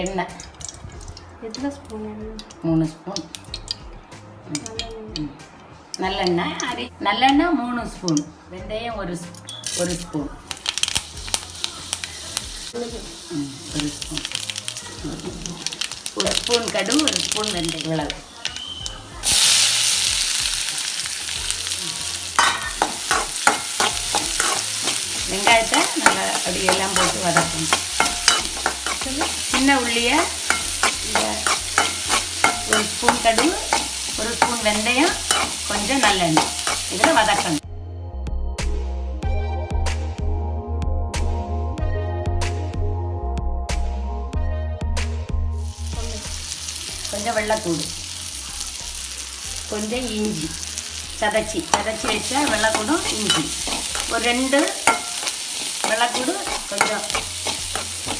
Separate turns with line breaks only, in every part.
எண்ணெய்
எத்தனை ஸ்பூன் எண்ணெய்?
3 ஸ்பூன். நல்லெண்ணெய் நல்லெண்ணெய் 3 ஸ்பூன். வெந்தயம் 1 ஸ்பூன். 1 ஸ்பூன். 1 ஸ்பூன் கடுகு, 1 ஸ்பூன் வெந்தயம். இவ்வளவு. வெங்காயத்தை நல்லா அப்படி எல்லாம் போட்டு வதக்கணும். சின்ன உள்ளியை இந்த 1 ஸ்பூன் கடுகு, 1 ஸ்பூன் வெந்தயம், கொஞ்சம் நல்லெண்ணெய் இதில் வதக்கணும். கொஞ்சம் வெள்ளைத்தூள், கொஞ்சம் இஞ்சி சதைச்சி வச்சா வெள்ளைத்தூளும் இஞ்சி, ஒரு 2 வெள்ளைத்தூள், கொஞ்சம்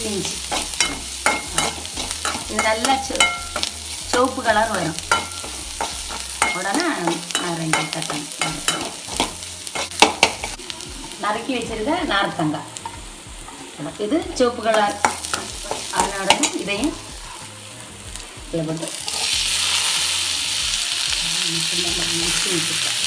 இஞ்சி. இது நல்லா சிவப்பு கலர் வரும். உடனே நாரங்க தக்காளி நறுக்கி வச்சிருக்க நார்த்தங்காய், இது சிவப்பு கலர். அதனோட இதையும் இதில் போட்டு மிக்ஸி வச்சுருக்கேன்.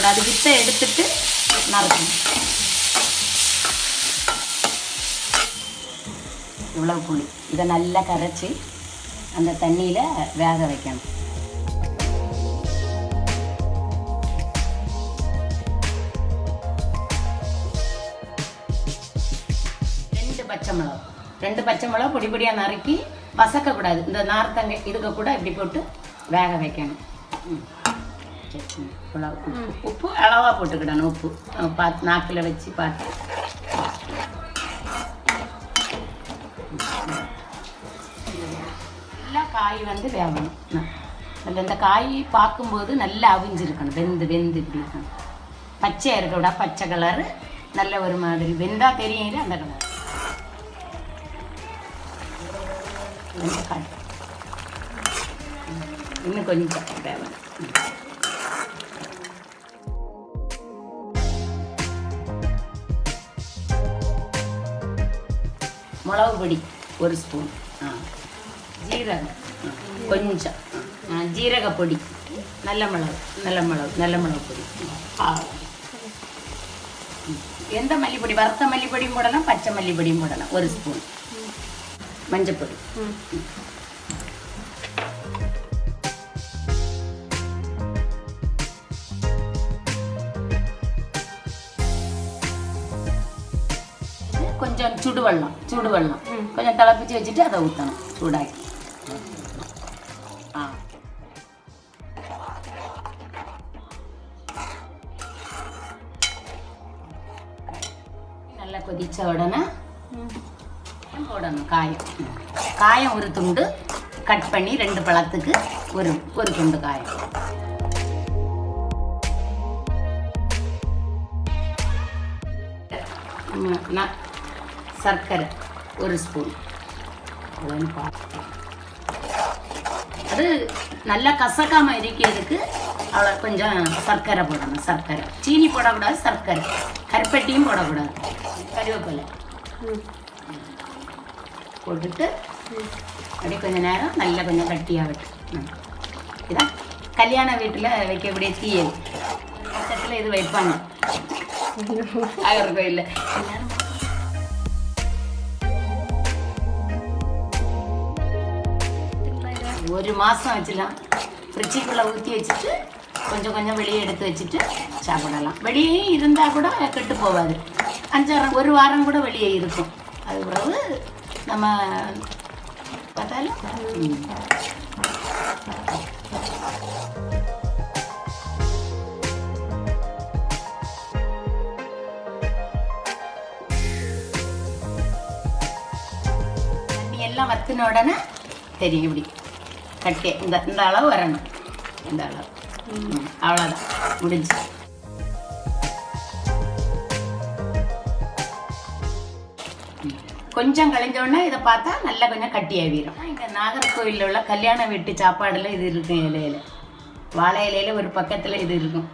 அது வித்தை எடுத்துட்டு நறுக்கணும். இவ்வளவு புளி இதை நல்லா கரைச்சி அந்த தண்ணியில் வேக வைக்கணும். 2 பச்சை மிளகா பொடி பொடியாக நறுக்கி வசக்கக்கூடாது. இந்த நார்த்தங்க இதுக்கு கூட இப்படி போட்டு வேக வைக்கணும். உப்பு அளவாக போட்டுக்கிடணும். உப்பு பார்த்து நாக்கில் வச்சு பார்த்து. நல்லா காய் வந்து வேகணும். அதில் இந்த காய் பார்க்கும்போது நல்லா அவிஞ்சிருக்கணும். வெந்து இப்படி இருக்கணும். பச்சையாக இருக்க விட பச்சை கலரு நல்ல ஒரு மாதிரி வெந்தா தெரியல அந்த கலர். இன்னும் கொஞ்சம் வேகணும். மிளகு பொடி 1 ஸ்பூன், ஜீரகம் கொஞ்சம், ஜீரக பொடி, நல்ல மிளகு பொடி, எந்த மல்லிப்பொடி, வறுத்த மல்லிப்பொடியும் போடலாம், பச்சை மல்லிப்பொடியும் போடலாம். 1 ஸ்பூன் மஞ்சப்பொடி. கொஞ்சம் சுடுவெள்ளம் கொஞ்சம் திளப்பிச்சு வச்சுட்டு அதை ஊற்றணும் சூடாக்கி. நல்லா கொதிச்ச உடனே போடணும் காயம் ஒரு துண்டு கட் பண்ணி 2 பழத்துக்கு ஒரு துண்டு காயம். சர்க்கரை 1 ஸ்பூன். அது நல்லா கசக்காம இருக்கிறதுக்கு அவ்வளோ கொஞ்சம் சர்க்கரை போடணும். சர்க்கரை, சீனி போடக்கூடாது, சர்க்கரை, கருப்பட்டியும் போடக்கூடாது. கருவேப்பிலை போட்டுட்டு அப்படியே கொஞ்சம் நேரம் நல்லா கொஞ்சம் கட்டியாகட்டும். இதான் கல்யாண வீட்டில் வைக்கக்கூடிய தீயல். பக்கத்தில் இது வைப்பாங்க ஆகர் கோயிலில். ஒரு மாதம் வச்சுலாம். ஃப்ரிட்ஜுக்குள்ளே ஊற்றி வச்சுட்டு கொஞ்சம் வெளியே எடுத்து வச்சுட்டு சாப்பிடலாம். வெளியே இருந்தால் கூட கெட்டு போகாது. 1 வாரம் கூட வெளியே இருக்கும். அது பிறகு நம்ம பார்த்தாலும் எல்லாம் வத்தின உடனே தெரியும். இப்படி கட்டி இந்த அளவு வரணும். இந்த அளவு அவ்வளோதான், முடிஞ்சு. கொஞ்சம் கழிஞ்சோடனே இதை பார்த்தா நல்லா கொஞ்சம் கட்டி ஆகிடும். இங்கே நாகர்கோவிலில் உள்ள கல்யாண வீட்டு சாப்பாடில் இது இருக்கும். இலையில வாழை இலையில ஒரு பக்கத்தில் இது இருக்கும்.